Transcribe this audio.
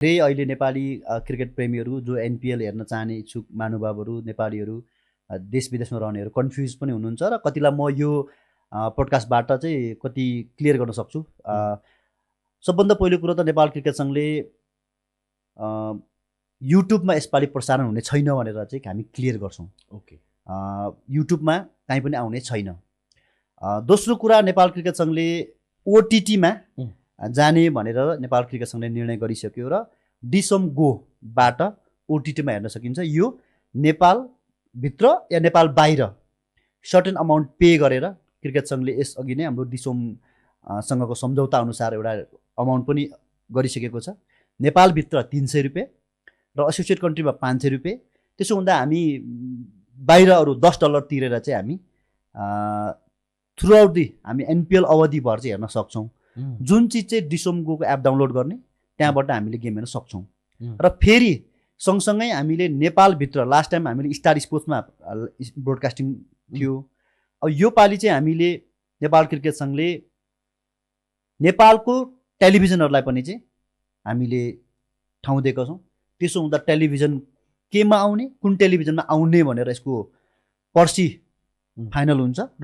धेरै अहिले नेपाली क्रिकेट प्रेमीहरू जो एनपिएल हेर्न चाहने इच्छुक महानुभावहरू नेपालीहरू देश विदेशमा रहनेहरू कन्फ्युज पनि हुनुहुन्छ र कतिलाई म यो पोडकास्टबाट चाहिँ कति क्लियर गर्न सक्छु। सबभन्दा पहिलो कुरो त नेपाल क्रिकेट सङ्घले युट्युबमा यसपालि प्रसारण हुने छैन भनेर चाहिँ हामी क्लियर गर्छौँ। ओके, युट्युबमा कहीँ पनि आउने छैन। दोस्रो कुरा, नेपाल क्रिकेट सङ्घले ओटिटीमा जाने भनेर नेपाल क्रिकेट सङ्घले निर्णय गरिसक्यो र डिसम गोबाट ओटिटीमा हेर्न सकिन्छ। यो नेपालभित्र या नेपाल बाहिर सर्टेन अमाउन्ट पे गरेर क्रिकेट सङ्घले यसअघि नै हाम्रो डिसोमसँगको सम्झौता अनुसार एउटा अमाउन्ट पनि गरिसकेको छ। नेपालभित्र 300 रुपियाँ र एसोसिएट कन्ट्रीमा 500 रुपियाँ। त्यसो हुँदा हामी बाहिर अरू $10 तिरेर चाहिँ हामी थ्रु आउट दि हामी एनपिएल अवधिभर चाहिँ हेर्न सक्छौँ। जुन चिज चाहिँ डिसोमगोको एप डाउनलोड गर्ने त्यहाँबाट हामीले गेम हेर्न सक्छौँ। र फेरि सँगसँगै हामीले नेपालभित्र लास्ट टाइम हामीले स्टार स्पोर्ट्समा ब्रोडकास्टिङ थियो। अब यो पालि चाहिँ हामीले नेपाल क्रिकेट सङ्घले नेपालको टेलिभिजनहरूलाई पनि चाहिँ हामीले ठाउँ दिएका छौँ। त्यसो हुँदा टेलिभिजन केमा आउने, कुन टेलिभिजनमा आउने भनेर यसको पर्सि फाइनल हुन्छ।